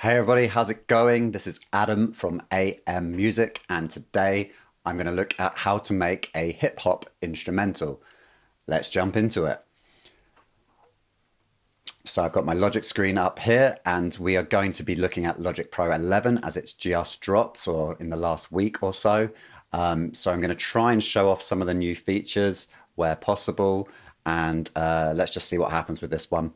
Hey everybody, how's it going? This is Adam from AM Music, and today I'm going to look at how to make a hip hop instrumental. Let's jump into it. So I've got my Logic screen up here, and we are going to be looking at Logic Pro 11 as it's just dropped, or in the last week or so. So I'm going to try and show off some of the new features where possible, and let's just see what happens with this one.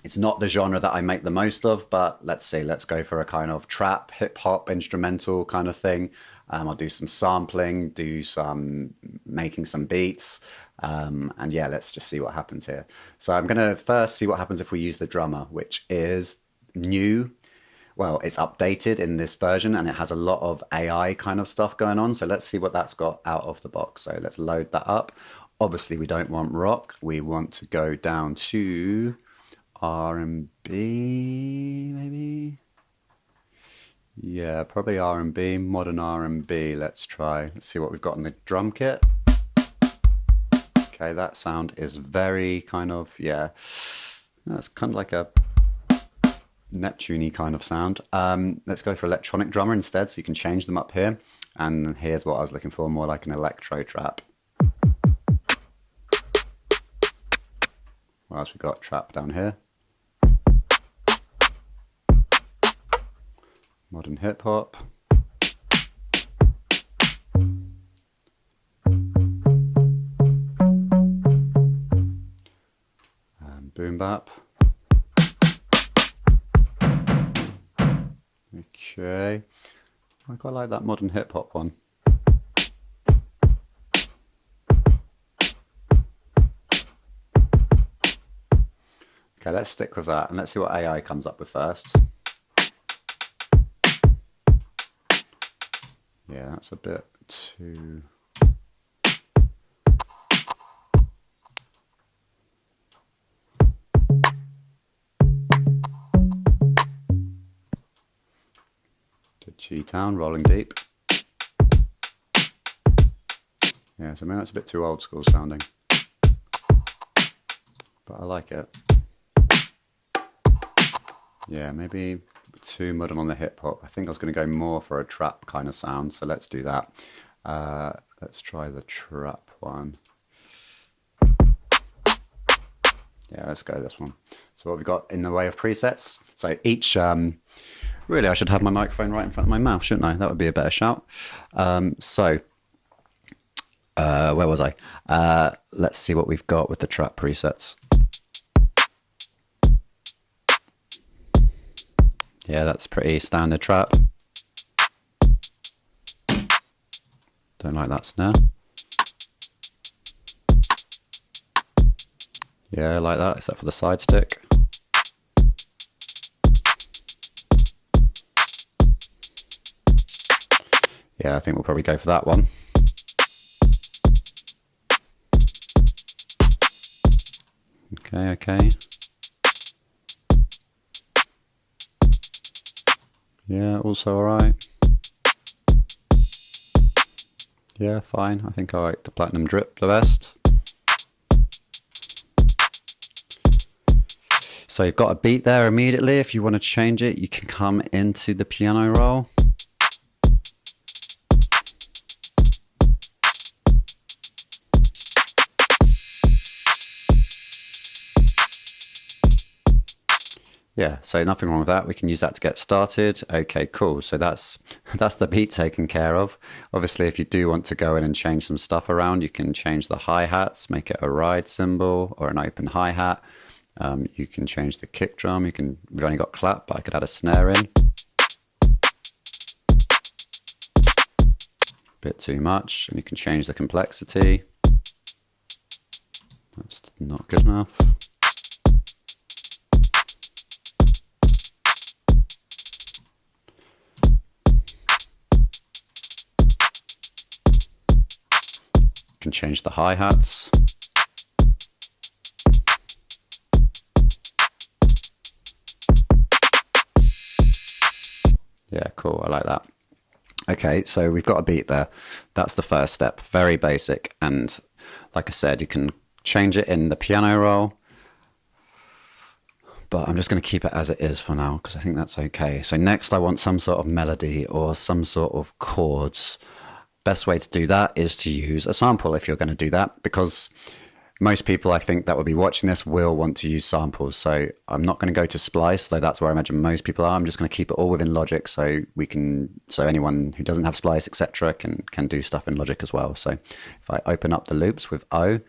It's not the genre that I make the most of, but let's see. Let's go for a kind of trap, hip hop, instrumental kind of thing. I'll do some sampling, do some making some beats, and yeah, let's just see what happens here. So I'm going to first see what happens if we use the drummer, which is new. Well, it's updated in this version and it has a lot of AI kind of stuff going on. So let's see what that's got out of the box. So let's load that up. Obviously, we don't want rock. We want to go down to R&B, maybe? Yeah, probably R&B, modern R&B. Let's try. Let's see what we've got in the drum kit. Okay, that sound is very kind of, yeah, it's kind of like a Neptune-y kind of sound. Let's go for electronic drummer instead, so you can change them up here. And here's what I was looking for, more like an electro trap. What else we got? Trap down here. Modern hip hop. Boom bap. Okay. I quite like that modern hip hop one. Okay, let's stick with that and let's see what AI comes up with first. Yeah, that's a bit too... To G-Town, rolling deep. Yeah, so maybe that's a bit too old school sounding. But I like it. Yeah, maybe too modern on the hip hop. I think I was going to go more for a trap kind of sound, so let's do that. Let's try the trap one. Yeah, let's go this one. So what we've got in the way of presets. So each, really I should have my microphone right in front of my mouth, shouldn't I? That would be a better shout. Where was I? Let's see what we've got with the trap presets. Yeah, that's pretty standard trap. Don't like that snare. Yeah, I like that, except for the side stick. Yeah, I think we'll probably go for that one. Okay. Yeah, also alright. Yeah, fine. I think I like the platinum drip the best. So you've got a beat there immediately. If you want to change it, you can come into the piano roll. Yeah, so nothing wrong with that. We can use that to get started. Okay, cool. So that's the beat taken care of. Obviously, if you do want to go in and change some stuff around, you can change the hi-hats, make it a ride cymbal or an open hi-hat. You can change the kick drum. We've only got clap, but I could add a snare in. Bit too much. And you can change the complexity. That's not good enough. Can change the hi-hats. Yeah, cool, I like that. Okay, so we've got a beat there. That's the first step, very basic. And like I said, you can change it in the piano roll. but I'm just going to keep it as it is for now because I think that's okay. So next I want some sort of melody or some sort of chords. Best way to do that is to use a sample if you're going to do that, because most people I think that will be watching this will want to use samples. So I'm not going to go to Splice, though that's where I imagine most people are. I'm just going to keep it all within Logic so anyone who doesn't have Splice, etc., can do stuff in Logic as well. So if I open up the loops with O,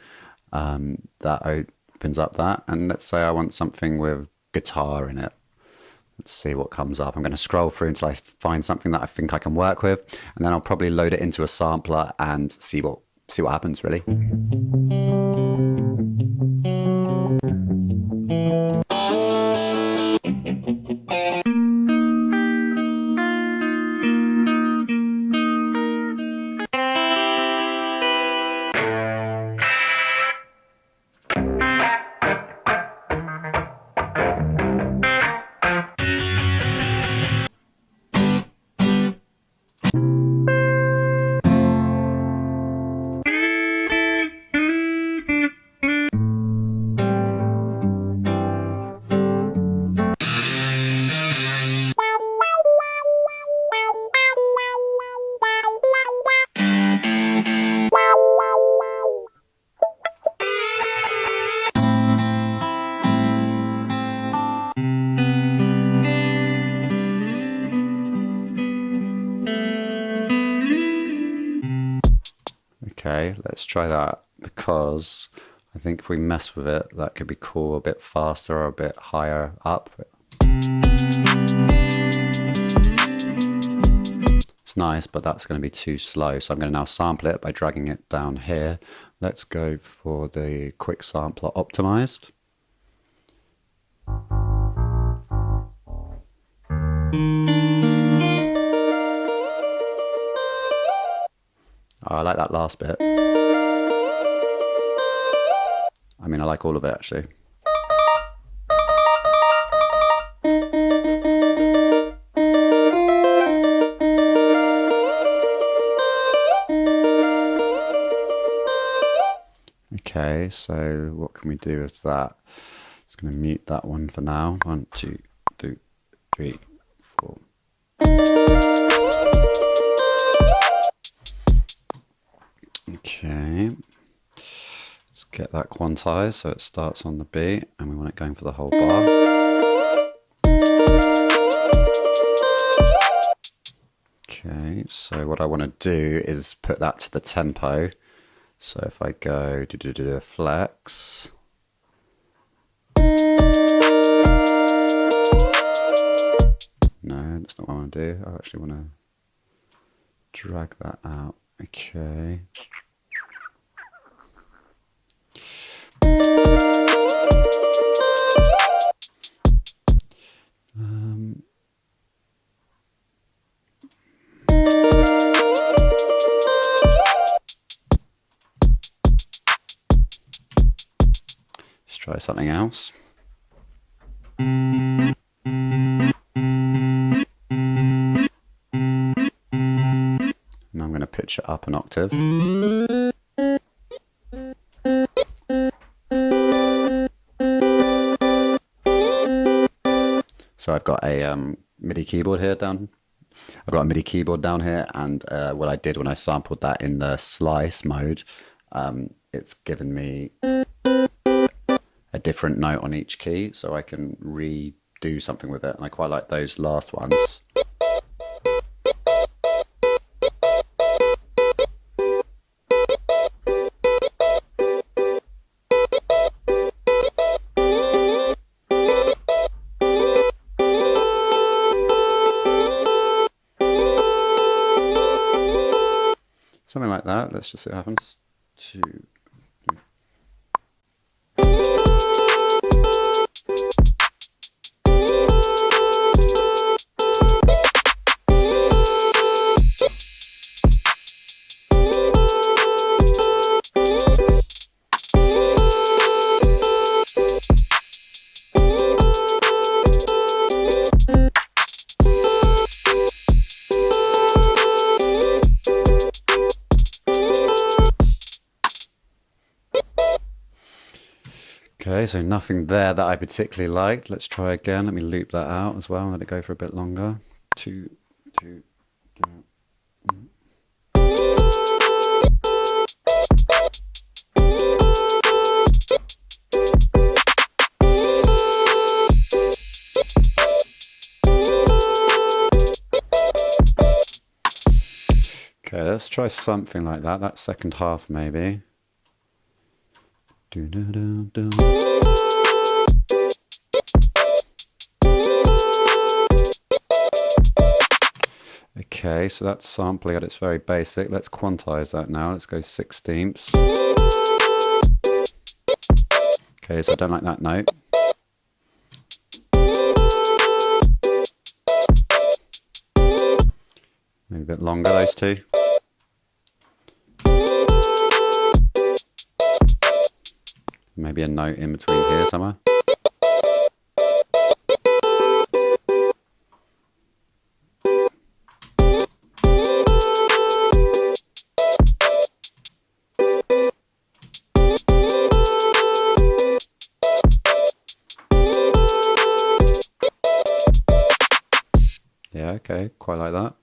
that opens up that, and let's say I want something with guitar in it. Let's see what comes up. I'm going to scroll through until I find something that I think I can work with, and then I'll probably load it into a sampler and see what happens, really. Okay, let's try that, because I think if we mess with it, that could be cool, a bit faster or a bit higher up. It's nice, but that's going to be too slow. So I'm going to now sample it by dragging it down here. Let's go for the quick sampler optimized. Oh, I like that last bit. I mean, I like all of it, actually. Okay, so what can we do with that? Just going to mute that one for now. 1, 2, 3, 4. Okay, let's get that quantized so it starts on the beat and we want it going for the whole bar. Okay, so what I want to do is put that to the tempo. So if I go flex. No, that's not what I want to do. I actually want to drag that out. Okay. Let's try something else. And I'm going to pitch it up an octave. So I've got a MIDI keyboard here down. I've got a MIDI keyboard down here, and what I did when I sampled that in the slice mode, it's given me a different note on each key, so I can redo something with it, and I quite like those last ones. Something like that. Let's just see what happens. 2, 3. Okay, so nothing there that I particularly liked. Let's try again. Let me loop that out as well and let it go for a bit longer. Two, two, two. Okay, let's try something like that. That second half, maybe. Okay, so that's sampling at its very basic. Let's quantize that now. Let's go 16ths. Okay, so I don't like that note. Maybe a bit longer, those two. Maybe a note in between here somewhere. Yeah, okay, quite like that.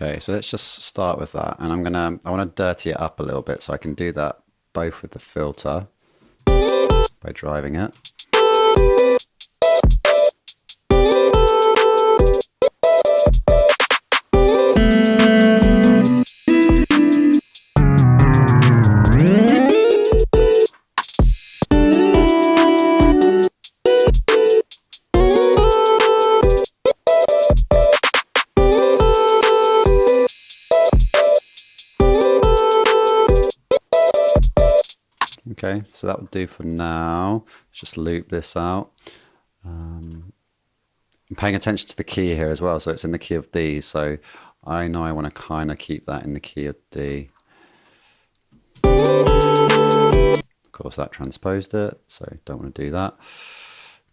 Okay, so let's just start with that, and I want to dirty it up a little bit, so I can do that both with the filter by driving it. Okay, so that would do for now. Let's just loop this out. I'm paying attention to the key here as well, so it's in the key of D, so I know I want to kind of keep that in the key of D. Of course, that transposed it, so don't want to do that.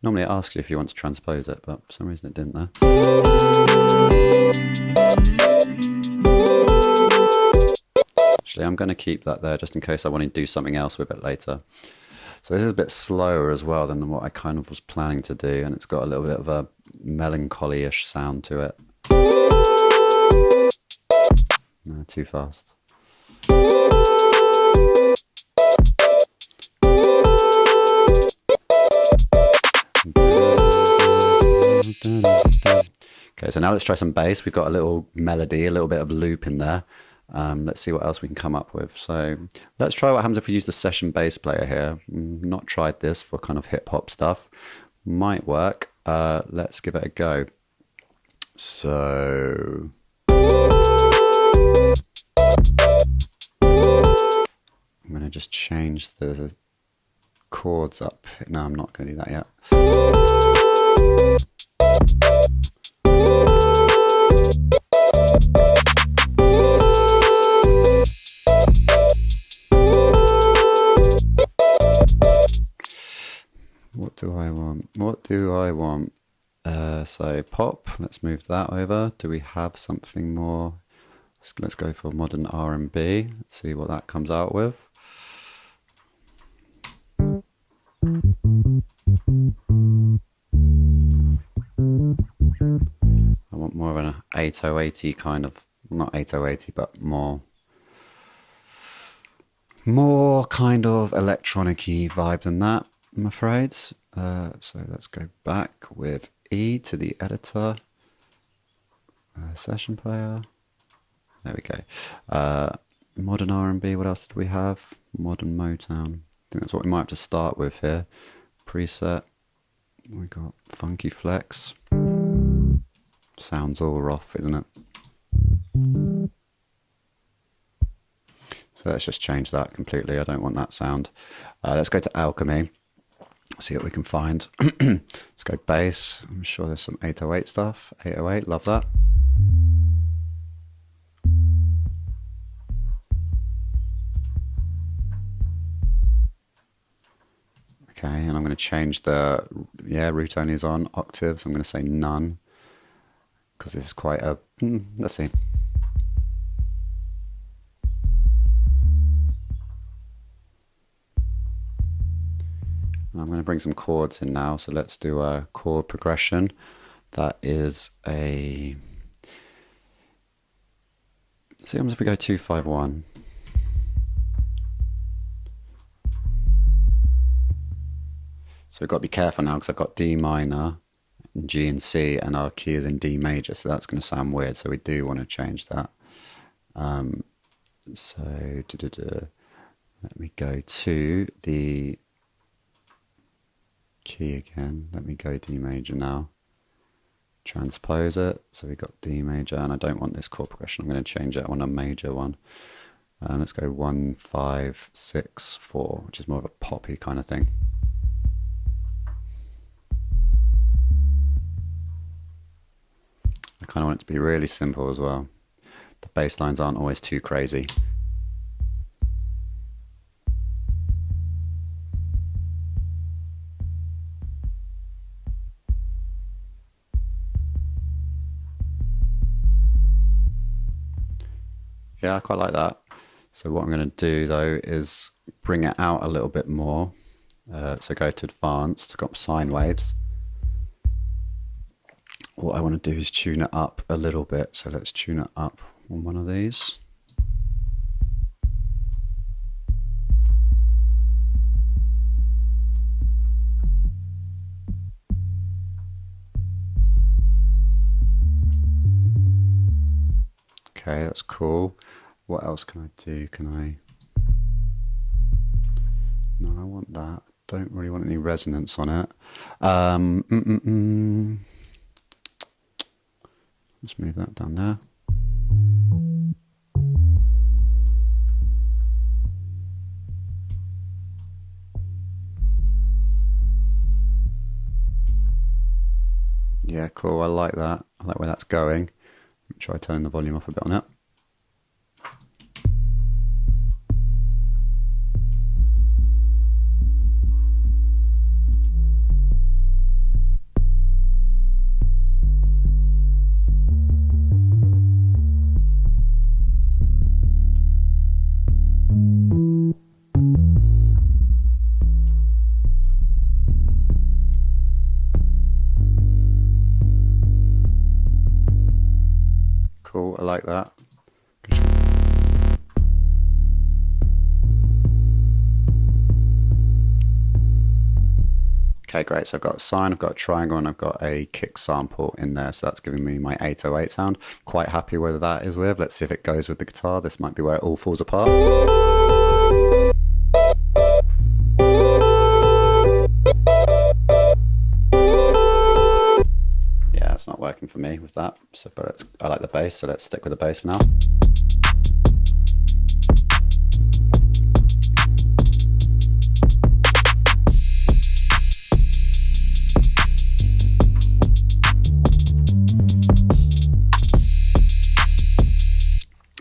Normally it asks you if you want to transpose it, but for some reason it didn't there. Actually, I'm going to keep that there just in case I want to do something else with it later. So this is a bit slower as well than what I kind of was planning to do, and it's got a little bit of a melancholy-ish sound to it. No, too fast. Okay, so now let's try some bass. We've got a little melody, a little bit of loop in there. Let's see what else we can come up with. So let's try what happens if we use the session bass player here. Not tried this for kind of hip hop stuff. Might work. Let's give it a go. So I'm going to just change the chords up. No, I'm not going to do that yet. What do I want? What do I want? So pop, let's move that over. Do we have something more? Let's go for modern R&B. Let's see what that comes out with. I want more of an 8080 kind of, not 8080, but more kind of electronic-y vibe than that, I'm afraid. So let's go back with E to the editor, session player. There we go. Modern R&B, what else did we have? Modern Motown. I think that's what we might have to start with here. Preset. We got Funky Flex. Sounds all off, isn't it? So let's just change that completely. I don't want that sound. Let's go to Alchemy. See what we can find. Let's go bass. I'm sure there's some 808 stuff. 808, love that. Okay, and I'm going to change the, root only is on, octaves, I'm going to say none. because this is quite a, let's see. I'm going to bring some chords in now, so let's do a chord progression. That is a, see if we go 2-5-1. So we've got to be careful now because I've got D minor, G and C, and our key is in D major, so that's going to sound weird, so we do want to change that. So let me go to the key again. Let me go D major now. Transpose it. So we got D major, and I don't want this chord progression. I'm going to change it. I want a major one. Let's go 1-5-6-4, which is more of a poppy kind of thing. I kind of want it to be really simple as well. The bass lines aren't always too crazy. Yeah, I quite like that. So what I'm going to do though is bring it out a little bit more. So go to advanced, got sine waves. What I want to do is tune it up a little bit. So let's tune it up on one of these. Okay, that's cool. What else can I do? Can I? No, I want that. Don't really want any resonance on it. Let's move that down there. Yeah, cool. I like that. I like where that's going. Let me try turning the volume up a bit on it. Cool, I like that. Okay, great. So I've got a sine, I've got a triangle, and I've got a kick sample in there. So that's giving me my 808 sound. Quite happy whether that is with. Let's see if it goes with the guitar. This might be where it all falls apart. Yeah, it's not working for me with that. So, but I like the bass, so let's stick with the bass for now.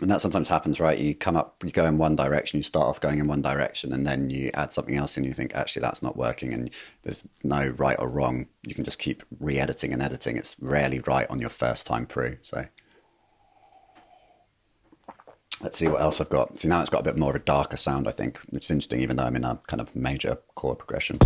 And that sometimes happens, right? You come up, you go in one direction, you start off going in one direction, and then you add something else and you think, actually, that's not working. And there's no right or wrong. You can just keep re-editing and editing. It's rarely right on your first time through. So let's see what else I've got. See, now it's got a bit more of a darker sound, I think, which is interesting, even though I'm in a kind of major chord progression.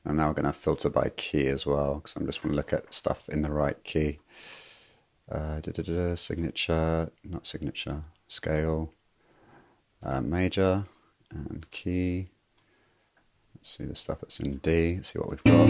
And now we're going to filter by key as well, because I'm just going to look at stuff in the right key. Signature, not signature, scale, major, and key. Let's see the stuff that's in D, let's see what we've got.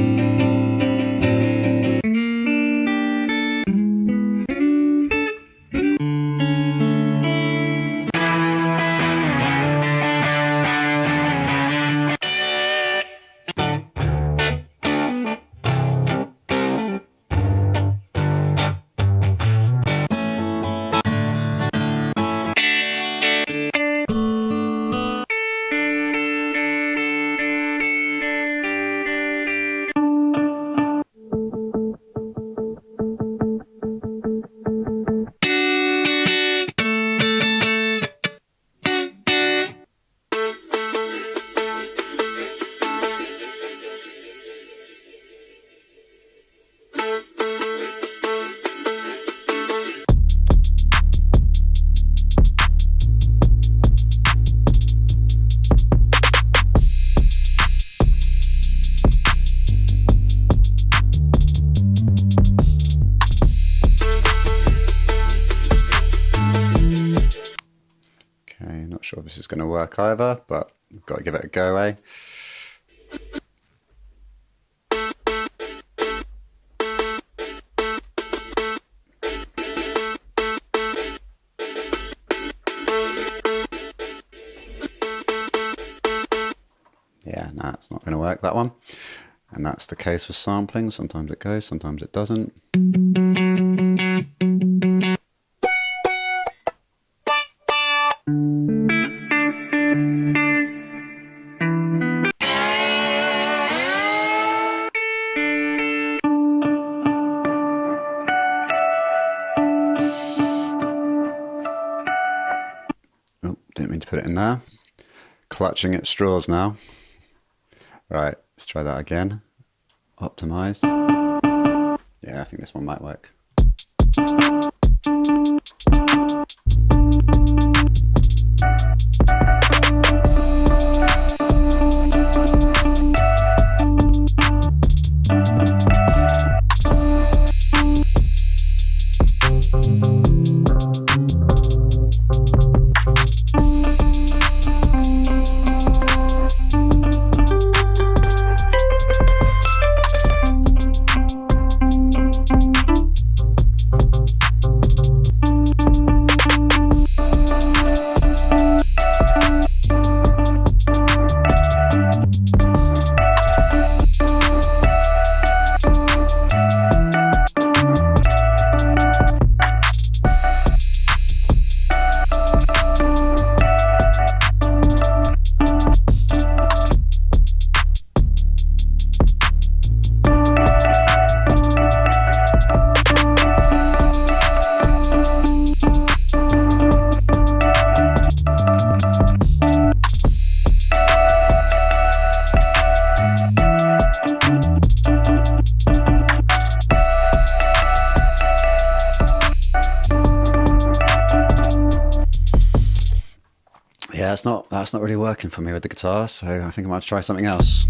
sure if this is going to work either, but we've got to give it a go, eh? Yeah, no, it's not going to work, that one. And that's the case with sampling. Sometimes it goes, sometimes it doesn't. Oh, didn't mean to put it in there. Clutching at straws now. Right, let's try that again. Optimize. Yeah, I think this one might work. Yeah, that's not really working for me with the guitar, so I think I might try something else.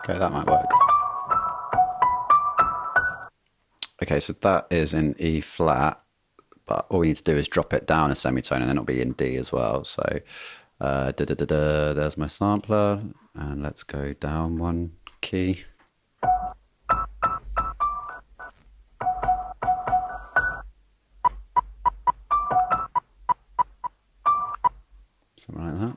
Okay, that might work. Okay, so that is in E flat, but all we need to do is drop it down a semitone and then it'll be in D as well. So there's my sampler, and let's go down one key. Something like that.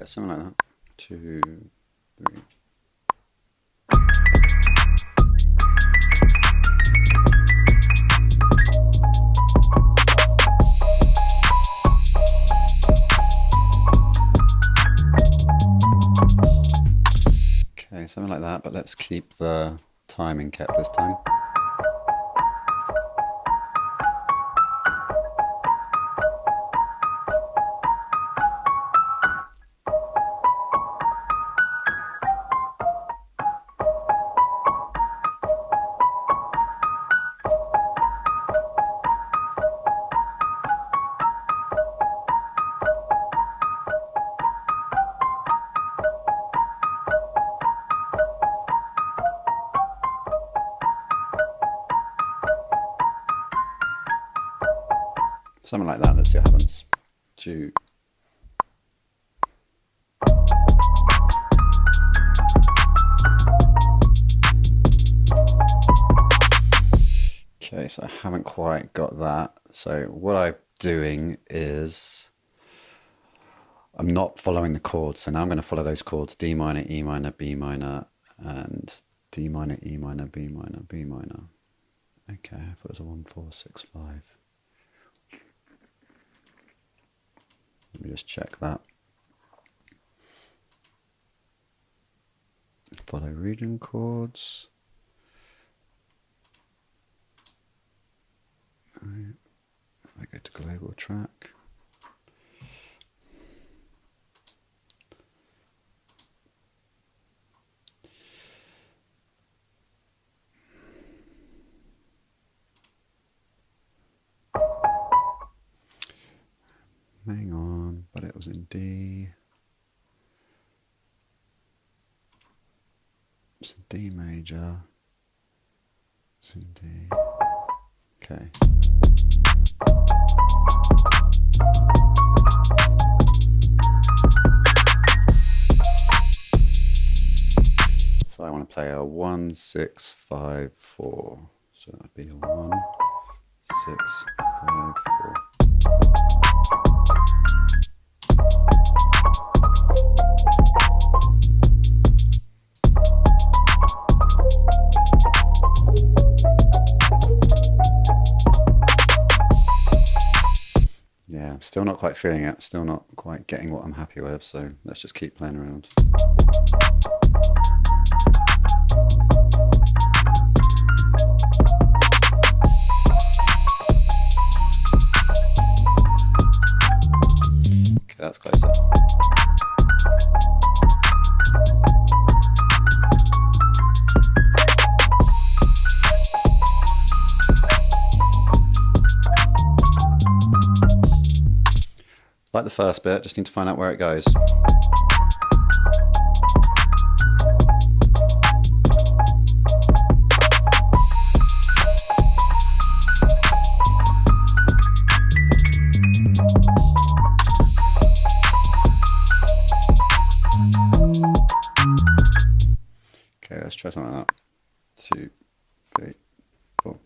Something like that. 2, 3. Okay, something like that, but let's keep the timing kept this time. like that. Let's see what happens. 2. Okay, so I haven't quite got that. So what I'm doing is I'm not following the chords. So now I'm going to follow those chords: D minor, E minor, B minor, and D minor, E minor, B minor, B minor. Okay, I thought it was a 1, 4, 6, 5. Let me just check that. Follow region chords. Right. If I go to global track. Hang on, but it was in D. It's in D major. It's in D. Okay. So I want to play a 1, 6, 5, 4. So that'd be a 1, 6, 5, 4. Yeah, I'm still not quite feeling it, still not quite getting what I'm happy with, so let's just keep playing around. Okay, that's closer. Like the first bit, just need to find out where it goes. Okay, let's try something like that. 2, 3, 4.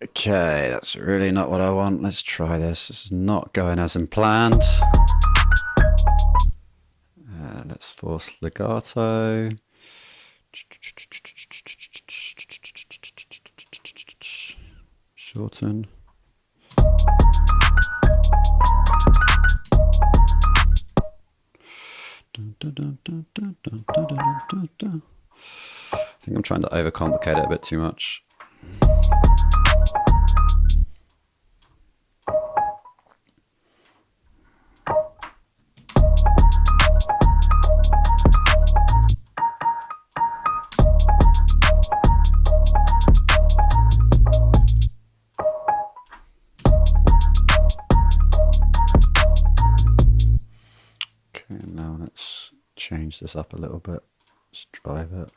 Okay, that's really not what I want. Let's try this. This is not going as in planned. Let's force legato. Shorten. I think I'm trying to overcomplicate it a bit too much. Okay, now let's change this up a little bit. Let's drive it.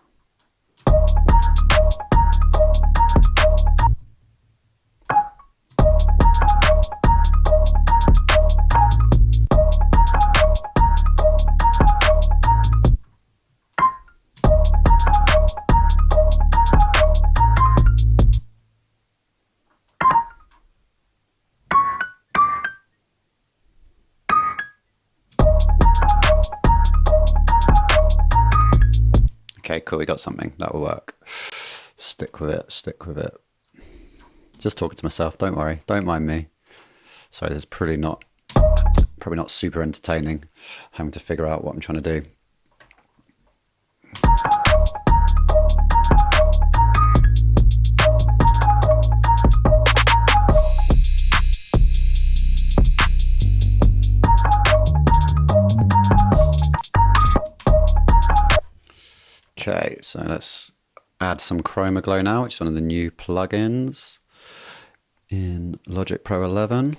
Okay, cool, we got something. That will work. Stick with it, stick with it. Just talking to myself, don't worry, don't mind me. Sorry, this is probably not super entertaining, having to figure out what I'm trying to do. Okay, so let's add some Chroma Glow now, which is one of the new plugins in Logic Pro 11.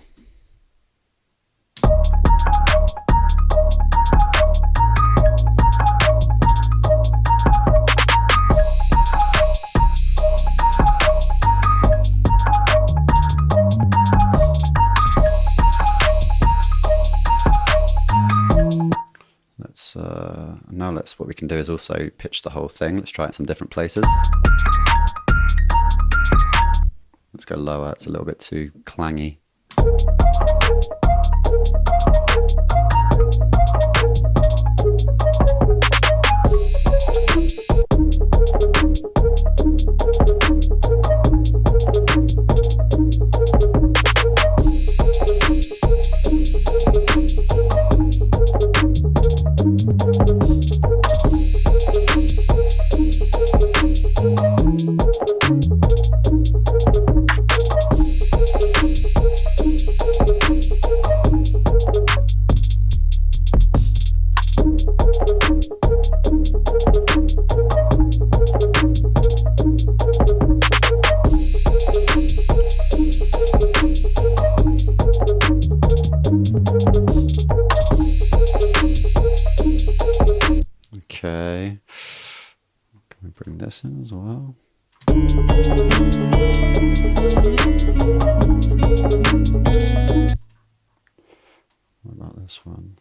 now what we can do is also pitch the whole thing. Let's try it in some different places. Let's go lower, it's a little bit too clangy. Okay, can we bring this in as well? What about this one?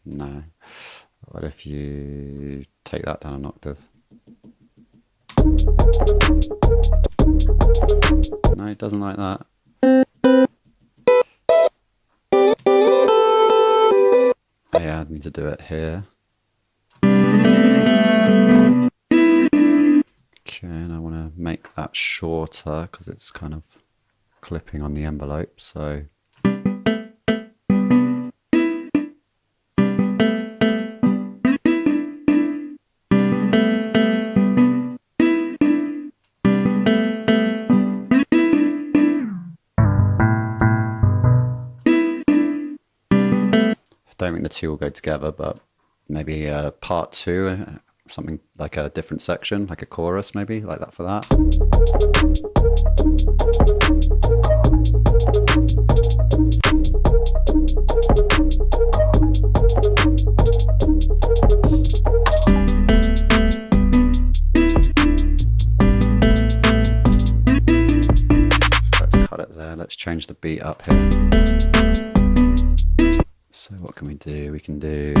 No. What if you take that down an octave? No, it doesn't like that. Yeah, I need to do it here. Okay, and I want to make that shorter because it's kind of clipping on the envelope, so I don't think the two will go together, but maybe part two, something like a different section, like a chorus maybe, like that for that. So let's cut it there, let's change the beat up here. So what can we do? We can do...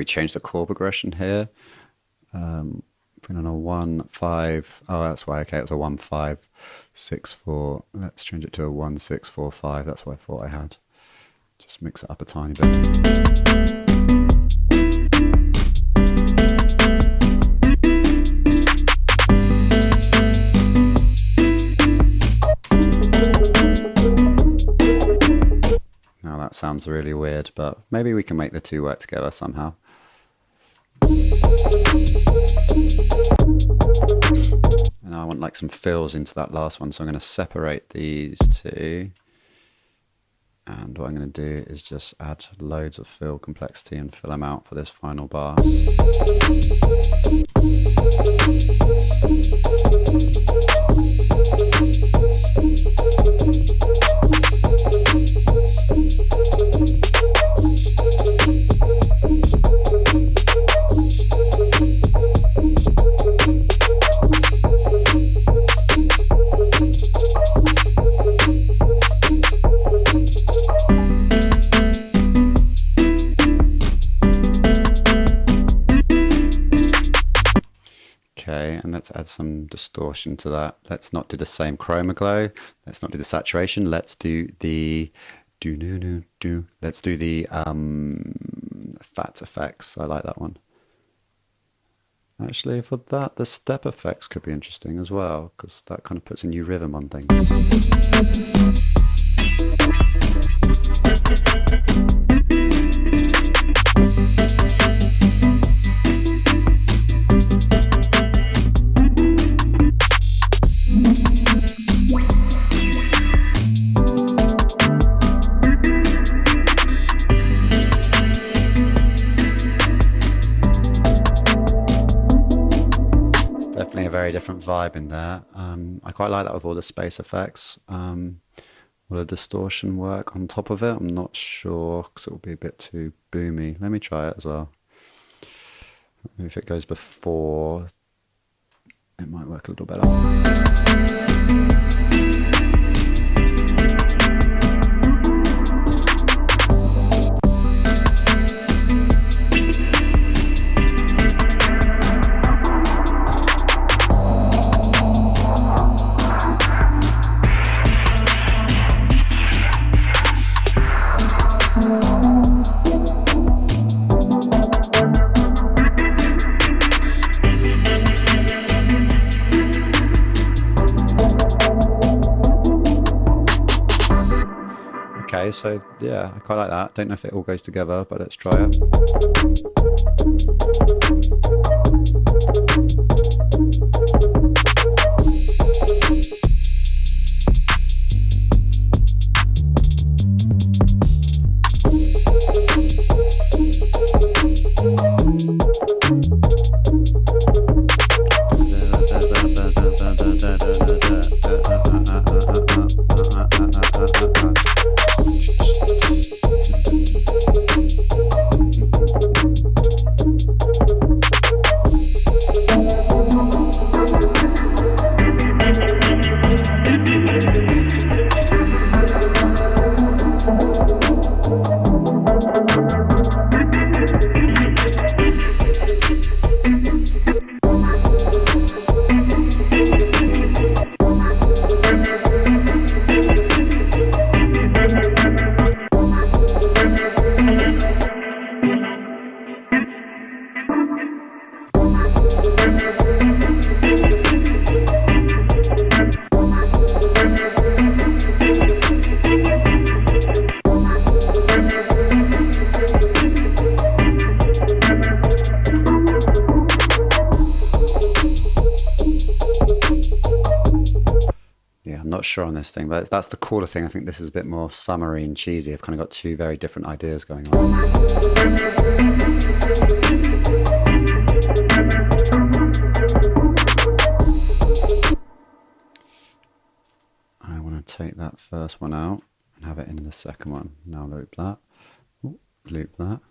change the chord progression here. Put on a 1 5. Oh, that's why. Okay, it was a 1 5 6 4. Let's change it to a 1 6 4 5. That's what I thought I had. Just mix it up a tiny bit. Now that sounds really weird, but maybe we can make the two work together somehow. And I want like some fills into that last one, so I'm going to separate these two. And what I'm going to do is just add loads of fill complexity and fill them out for this final bar. Okay, and let's add some distortion to that. Let's not do the same chroma glow. Let's not do the saturation. Let's do the Let's do the fat effects. I like that one. Actually, for that, the step effects could be interesting as well, because that kind of puts a new rhythm on things. Definitely a very different vibe in there. I quite like that with all the space effects. Will the distortion work on top of it? I'm not sure because it will be a bit too boomy. Let me try it as well. Maybe if it goes before, it might work a little better. Okay, so yeah, I quite like that. Don't know if it all goes together, but let's try it. Not sure on this thing, but that's the cooler thing. I think this is a bit more summery and cheesy. I've kind of got two very different ideas going on. I want to take that first one out and have it in the second one. Now loop that. Ooh, loop that.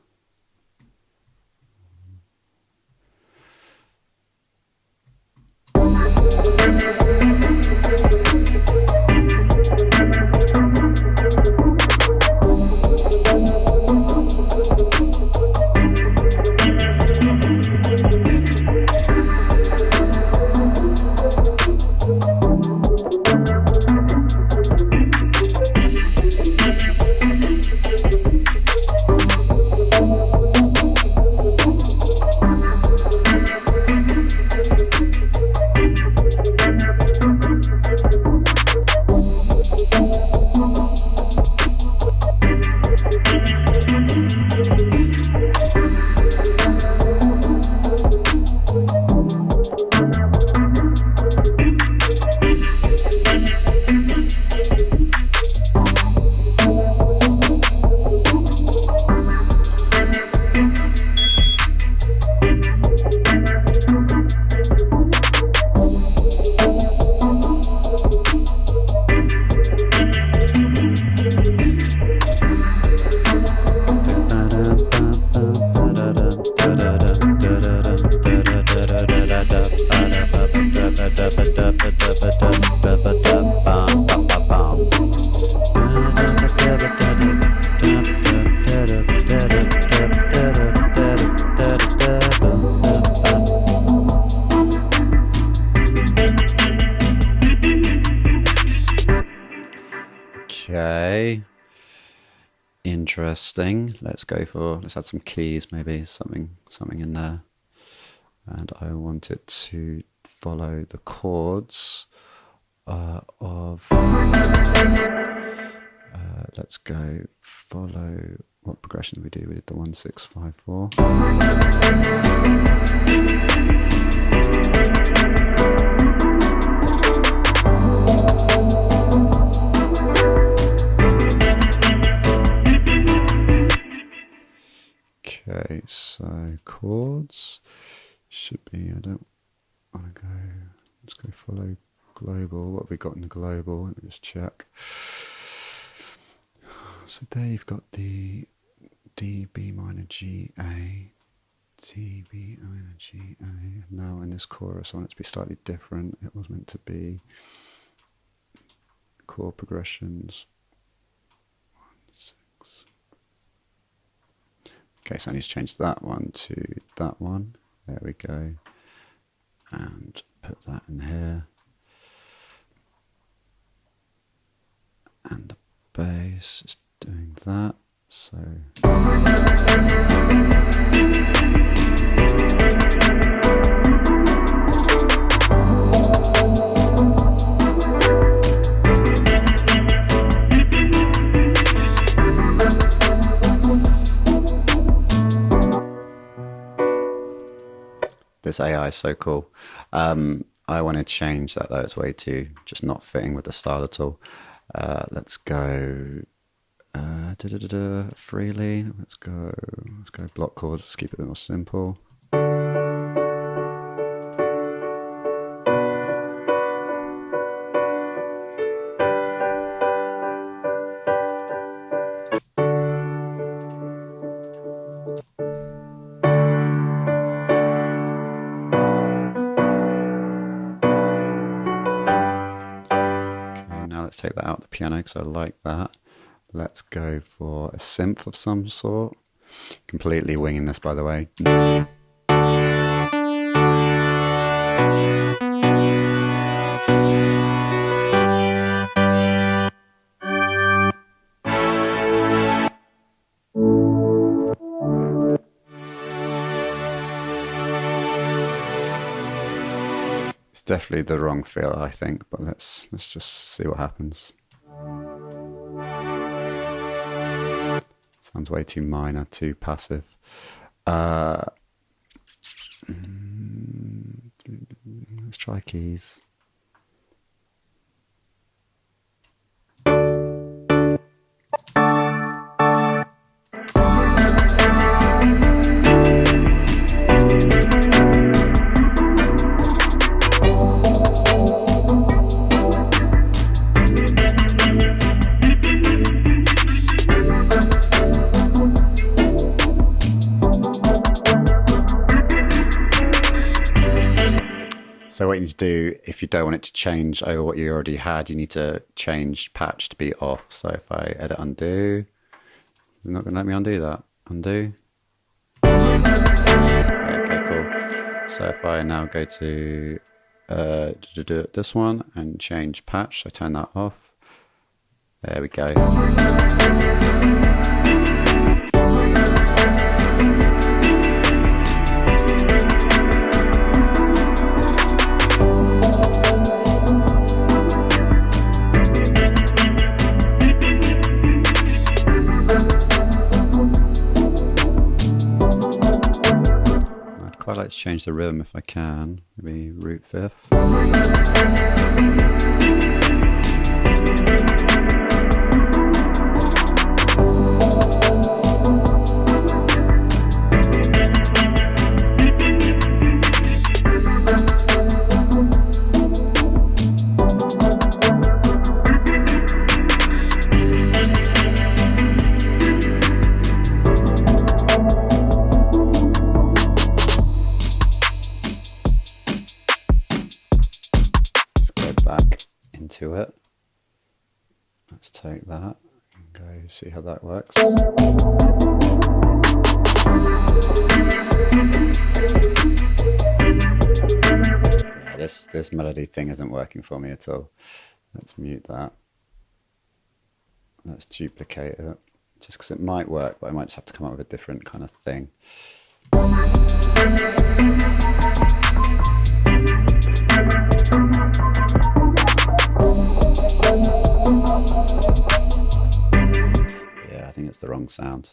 Okay, interesting. Let's add some keys, maybe something in there. And I want it to follow the chords of Let's go follow. What progression did we do? We did the 1, 6, 5, 4. Okay, so chords should be, I don't want to go, let's go follow global. What have we got in the global? Let me just check. So there you've got the D, B minor, G, A, D, B minor, G, A. Now in this chorus I want it to be slightly different. It was meant to be chord progressions. 1, 6. Okay, so I need to change that one to that one. There we go. And put that in here. And the bass is doing that. So this AI is so cool. I want to change that though. It's way too just not fitting with the style at all. Let's go freely. Let's go block chords. Let's keep it a bit more simple. Let's take that out of the piano because I like that. Let's go for a synth of some sort. Completely winging this, by the way. It's definitely the wrong feel, I think, but let's just see what happens. Sounds way too minor, too passive. Let's try keys. So what you need to do, if you don't want it to change over what you already had, you need to change patch to be off. So if I edit undo, it's not going to let me undo that. Undo. Okay, cool. So if I now go to this one and change patch, so turn that off. There we go. I'd like to change the rhythm if I can, maybe root fifth. Back into it. Let's take that and go see how that works. Yeah, this melody thing isn't working for me at all. Let's mute that. Let's duplicate it, just because it might work, but I might just have to come up with a different kind of thing. think it's the wrong sound.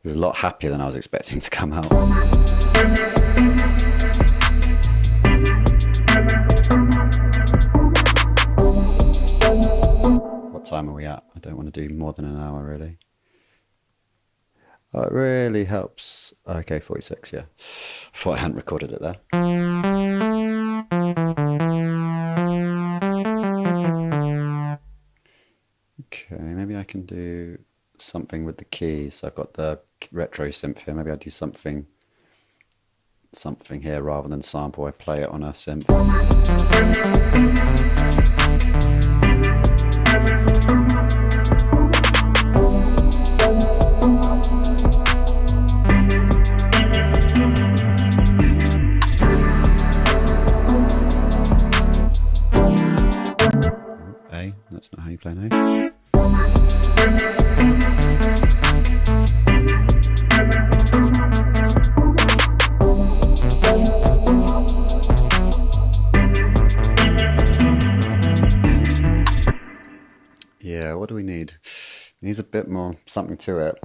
This is a lot happier than I was expecting to come out. What time are we at? I don't want to do more than an hour, really. Oh, it really helps. Okay, 46, yeah. I thought I hadn't recorded it there. Okay, maybe I can do something with the keys. I've got the retro synth here. Maybe I'll do something here rather than sample. I play it on a synth. A, that's not how you play an A. Yeah, what do we need? It needs a bit more something to it.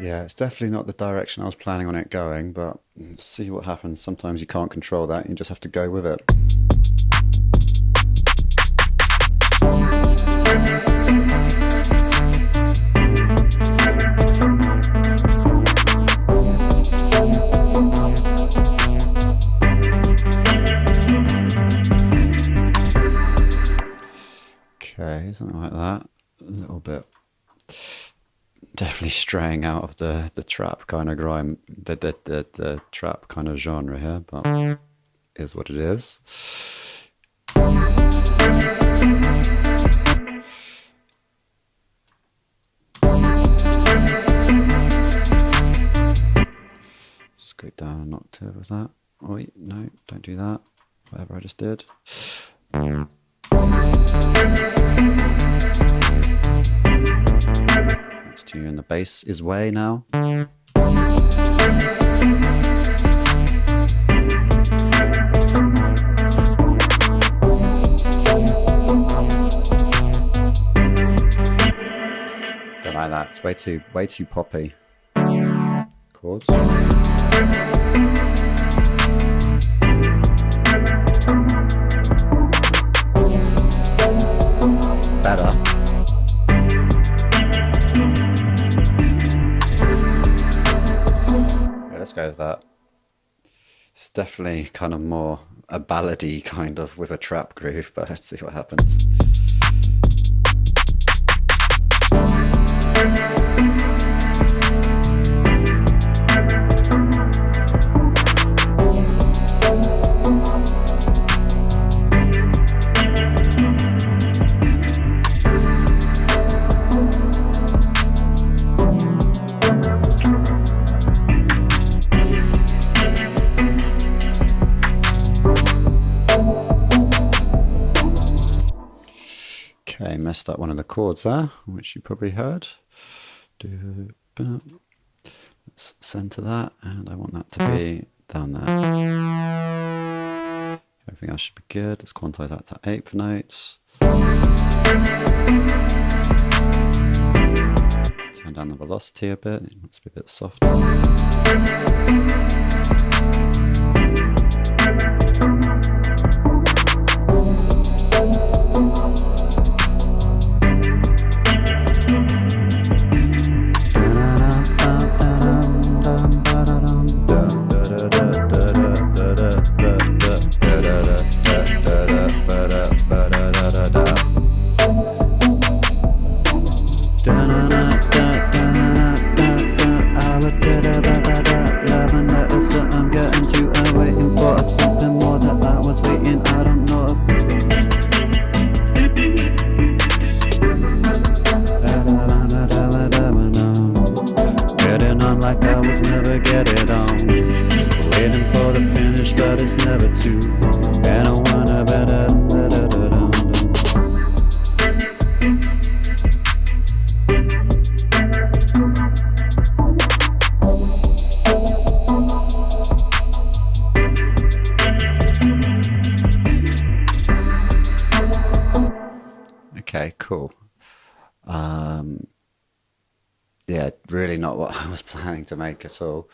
Yeah, it's definitely not the direction I was planning on it going, but see what happens. Sometimes you can't control that, you just have to go with it. Okay, something like that. A little bit. Definitely straying out of the trap kind of grime, the trap kind of genre here, but is what it is. Scrape down an octave with that. Oh wait, no, don't do that. Whatever I just did. Next to you in the bass is way now. Don't like that. It's way too poppy. Chords. Better. Yeah, let's go with that. It's definitely kind of more a ballady kind of with a trap groove, but let's see what happens. Okay, messed up one of the chords there, which you probably heard. Let's center that, and I want that to be down there. Everything else should be good. Let's quantize that to eighth notes. Turn down the velocity a bit, it wants to be a bit softer. I'm getting to, I'm waiting for something Yeah, really not what I was planning to make at all.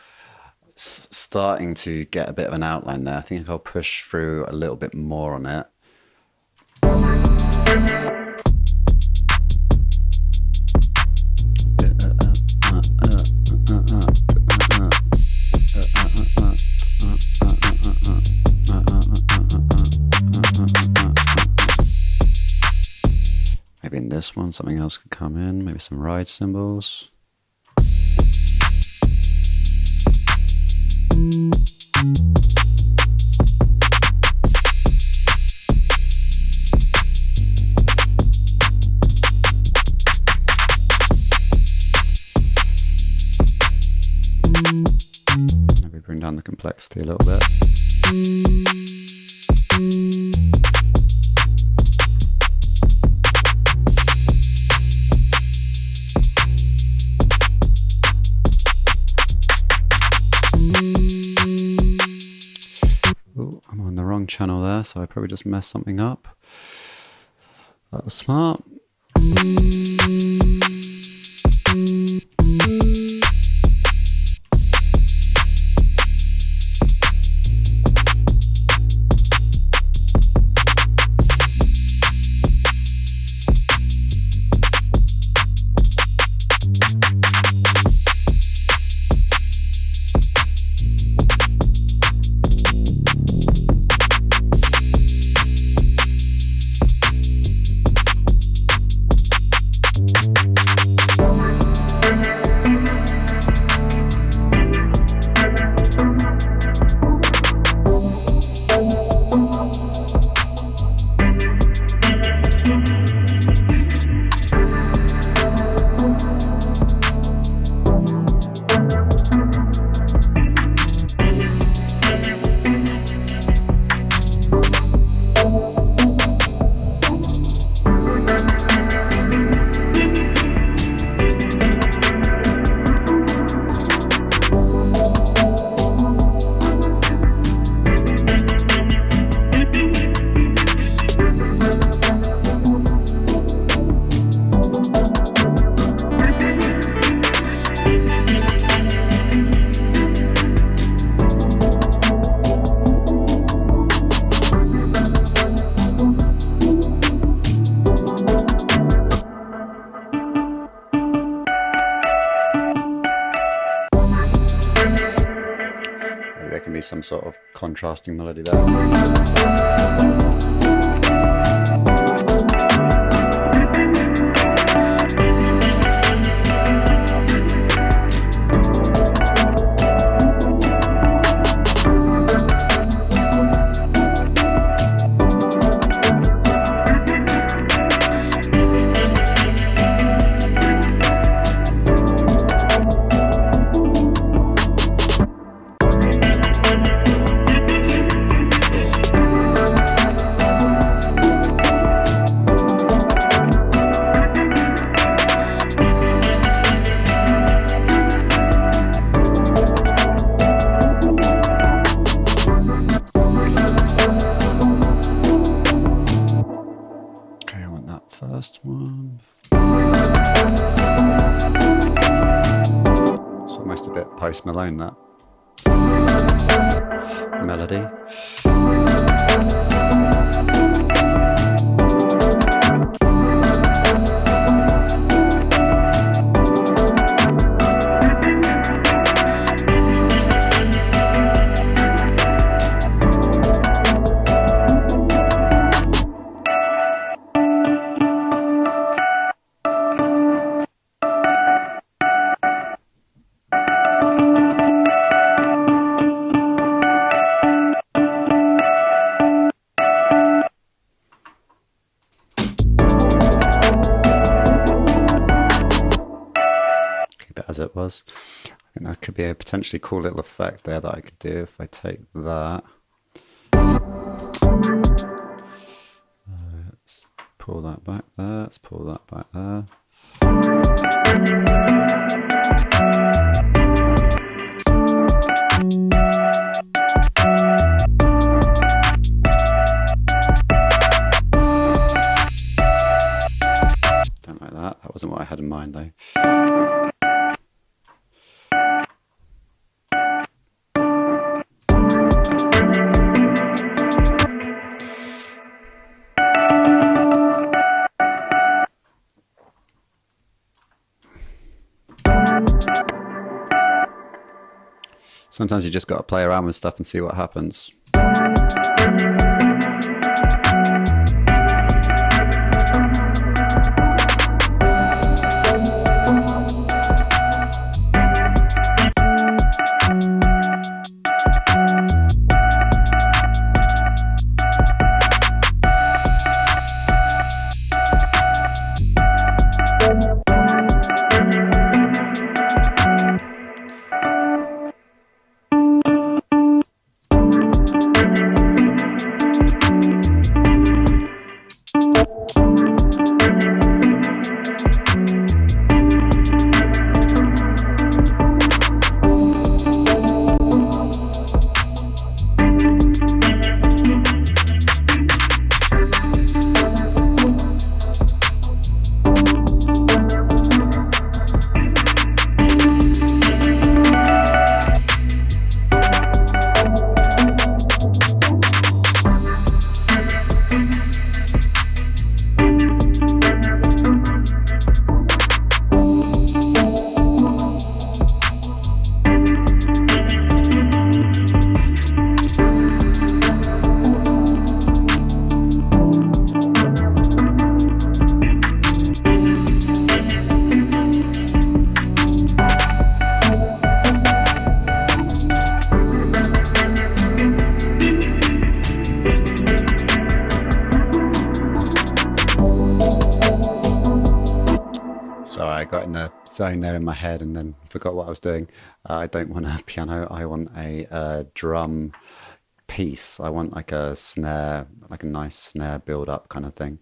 Starting to get a bit of an outline there. I think I'll push through a little bit more on it. Maybe in this one, something else could come in. Maybe some ride cymbals. Maybe bring down the complexity a little bit. Ooh, I'm on the wrong channel there, so I probably just messed something up. That was smart. There can be some sort of contrasting melody there. First one. It's almost a bit Post Malone, that melody. As it was. I think that could be a potentially cool little effect there that I could do if I take that. Let's pull that back there, let's pull that back there. Don't like that, that wasn't what I had in mind though. Sometimes you just got to play around with stuff and see what happens. Zone there in my head and then forgot what I was doing. I don't want a piano, I want a drum piece. I want like a snare, like a nice snare build up kind of thing.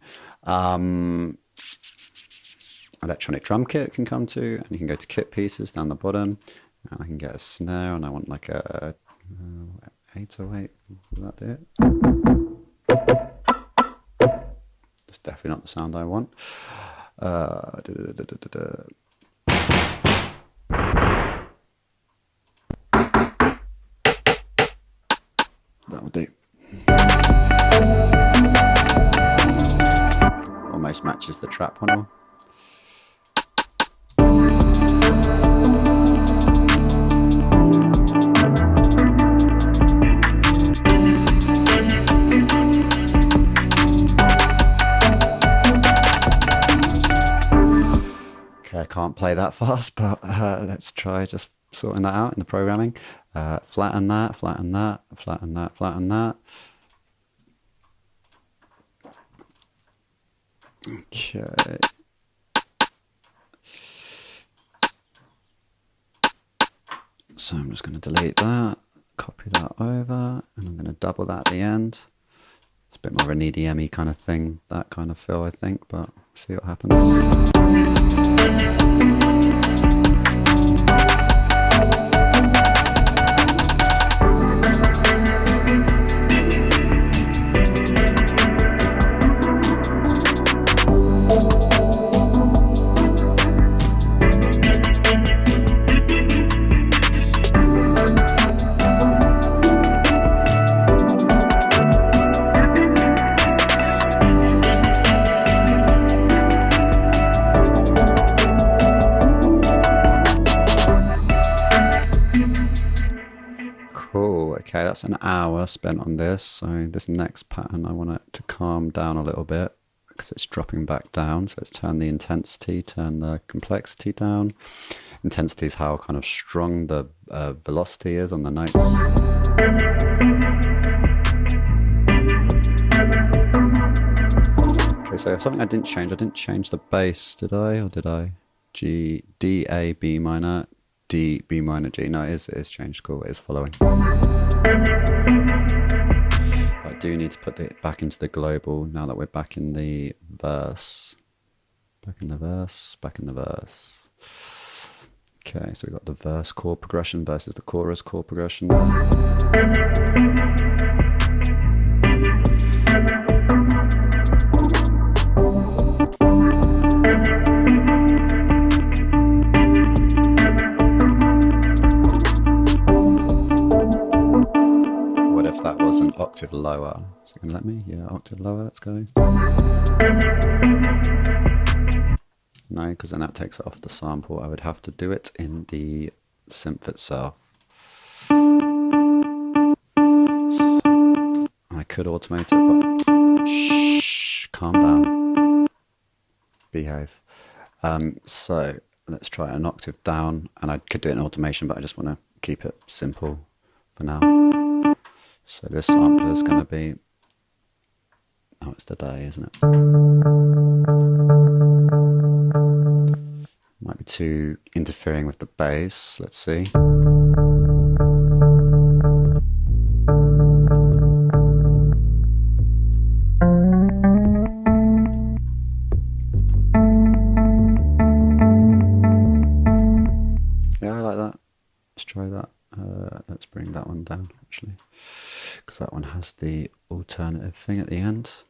Electronic drum kit can come to, and you can go to kit pieces down the bottom, and I can get a snare, and I want like a 808. Will that do it? That's definitely not the sound I want. That'll do. Almost matches the trap one. Okay, I can't play that fast, but let's try just sorting that out in the programming. Flatten that, flatten that, flatten that, flatten that. Okay. So I'm just going to delete that, copy that over, and I'm going to double that at the end. It's a bit more of an EDM-y kind of thing, that kind of feel, I think, but see what happens. Okay, that's an hour spent on this. So this next pattern, I want it to calm down a little bit because it's dropping back down. So let's turn the intensity, turn the complexity down. Intensity is how kind of strong the velocity is on the notes. Okay, so something I didn't change the bass, did I? Or did I? G, D, A, B minor, D, B minor, G. No, it is changed. Cool, it is following. I do need to put it back into the global now that we're back in the verse. Back in the verse, back in the verse. Okay, so we've got the verse chord progression versus the chorus chord progression. An octave lower. Is it going to let me? Yeah, octave lower, let's go. No, because then that takes it off the sample. I would have to do it in the synth itself. I could automate it, but shh, calm down. Behave. So let's try an octave down, and I could do it in automation, but I just want to keep it simple for now. So this sampler is going to be, oh, it's the day, isn't it? Might be too interfering with the bass. Let's see. Yeah, I like that. Let's try that. Let's bring that one down, actually, because that one has the alternative thing at the end.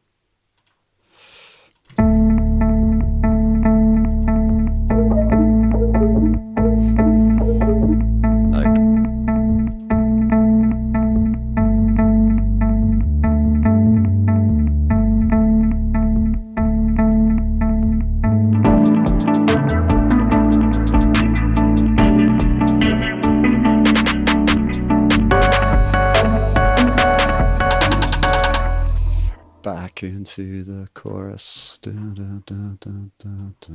Back into the chorus. Da, da, da, da, da, da.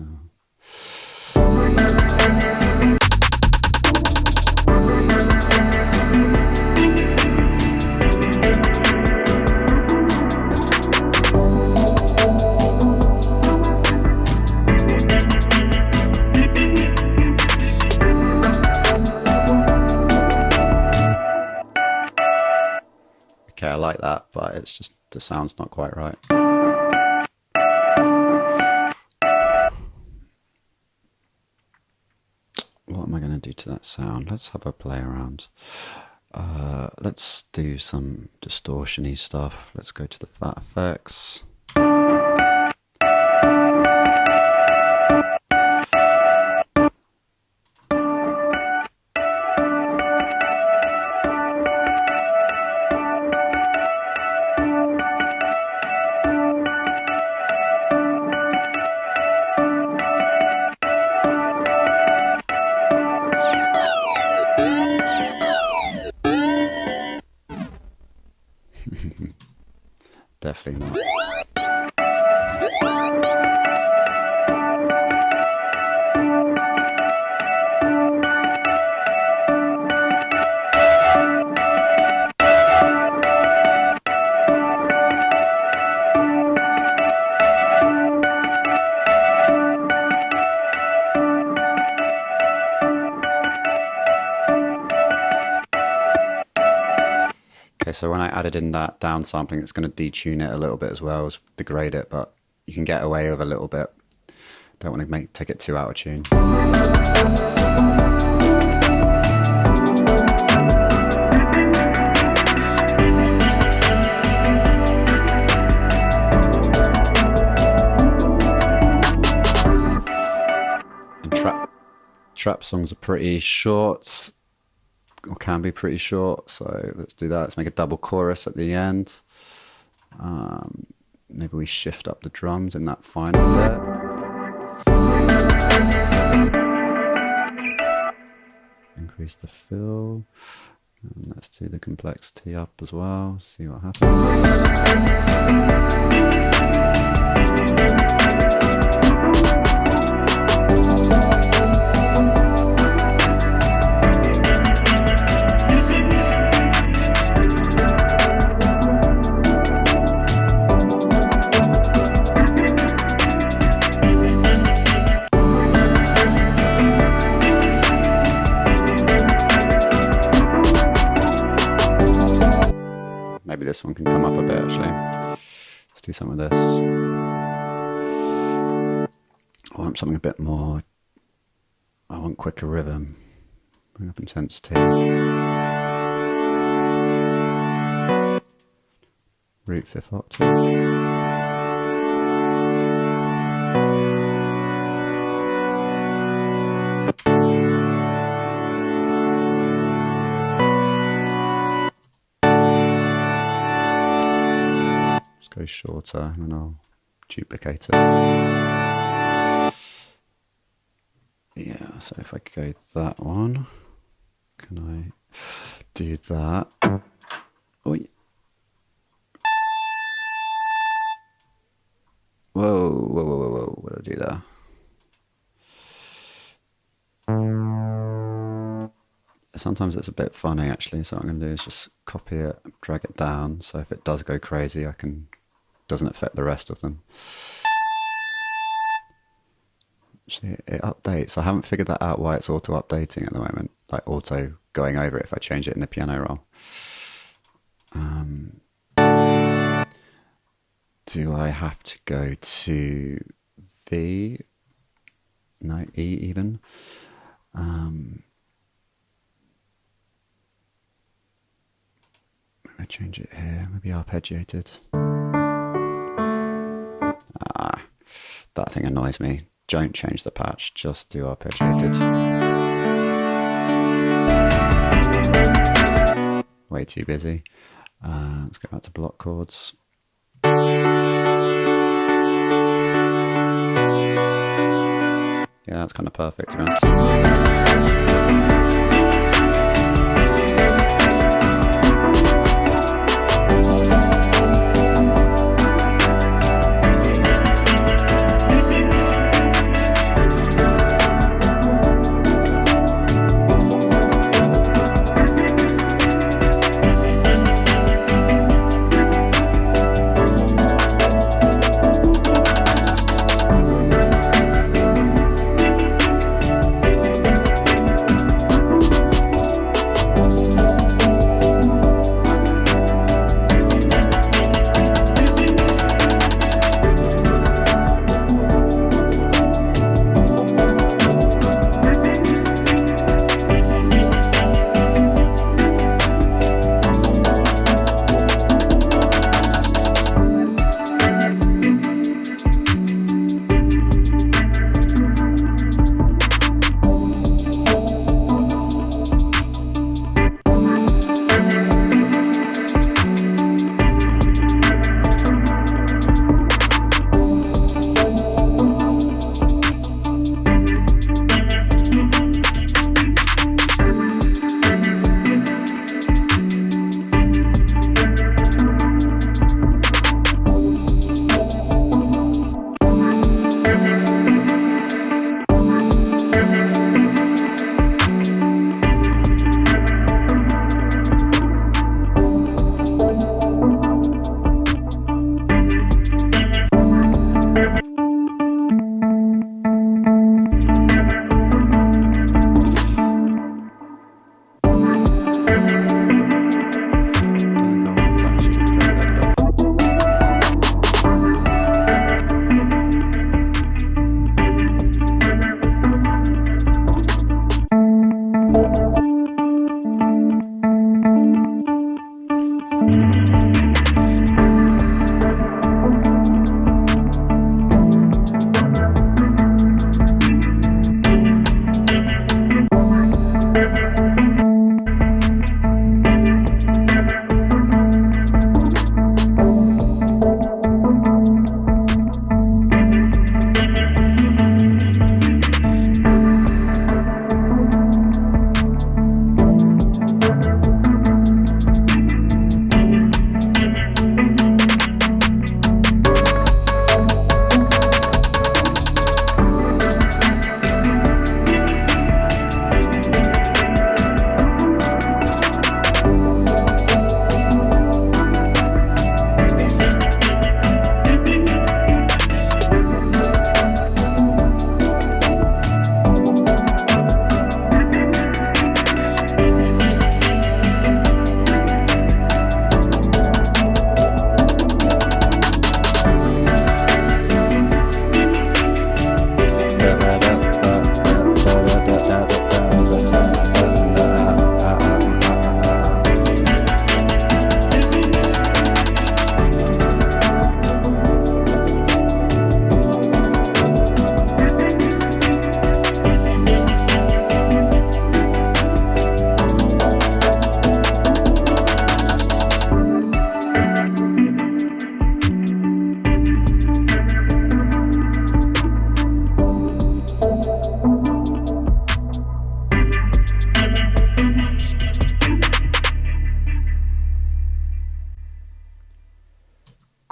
Okay, I like that, but it's just the sound's not quite right. What am I going to do to that sound? Let's have a play around. Let's do some distortion-y stuff. Let's go to the fat effects. Definitely not. Okay, so when I added in that down sampling, it's going to detune it a little bit as well as degrade it, but you can get away with a little bit. Don't want to take it too out of tune. And trap songs are pretty short, or can be pretty short, so let's do that. Let's make a double chorus at the end. Maybe we shift up the drums in that final bit. Increase the fill, and let's do the complexity up as well, see what happens. Maybe this one can come up a bit, actually. Let's do some of this. I want something a bit more. I want quicker rhythm. Bring up intensity. Root fifth octave. Go shorter and then I'll duplicate it. So if I go that one, can I do that? Oh, whoa, whoa, whoa, whoa, whoa, what did I do there? Sometimes it's a bit funny actually, so what I'm going to do is just copy it, drag it down, so if it does go crazy, doesn't affect the rest of them. Actually, it updates. I haven't figured that out why it's auto updating at the moment, like auto going over it if I change it in the piano roll. Do I have to go to V? No, E even. I change it here, maybe arpeggiated. That thing annoys me. Don't change the patch, just do arpeggiated. Way too busy. Let's go back to block chords. Yeah, that's kind of perfect, to be honest.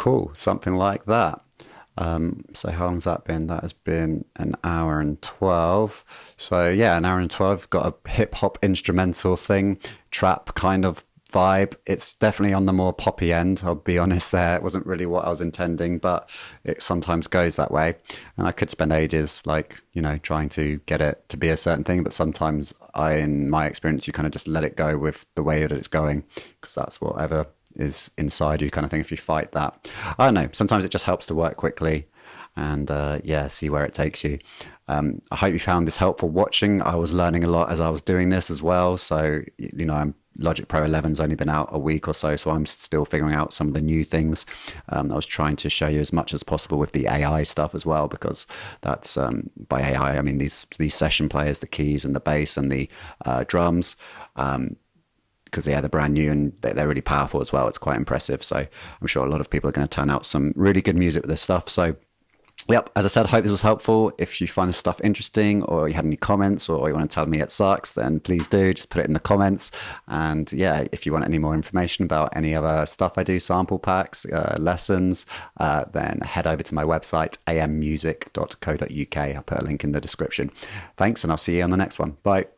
Cool, something like that. So how long's that been? That has been an hour and 12. So yeah, an hour and 12. Got a hip hop instrumental thing, trap kind of vibe. It's definitely on the more poppy end. I'll be honest there. It wasn't really what I was intending, but it sometimes goes that way. And I could spend ages like, trying to get it to be a certain thing, but sometimes in my experience, you kind of just let it go with the way that it's going, because that's whatever is inside you kind of thing. If you fight that, I don't know, sometimes it just helps to work quickly and see where it takes you. I hope you found this helpful watching. I was learning a lot as I was doing this as well. So, Logic Pro 11's only been out a week or so, so I'm still figuring out some of the new things. I was trying to show you as much as possible with the AI stuff as well, because that's by AI I mean these session players, the keys and the bass and the drums. Because they're brand new and they're really powerful as well. It's quite impressive. So I'm sure a lot of people are going to turn out some really good music with this stuff. So yep, as I said, I hope this was helpful. If you find this stuff interesting or you had any comments or you want to tell me it sucks, then please do. Just put it in the comments. And yeah, if you want any more information about any other stuff I do, sample packs, lessons, then head over to my website, ammusic.co.uk. I'll put a link in the description. Thanks, and I'll see you on the next one. Bye.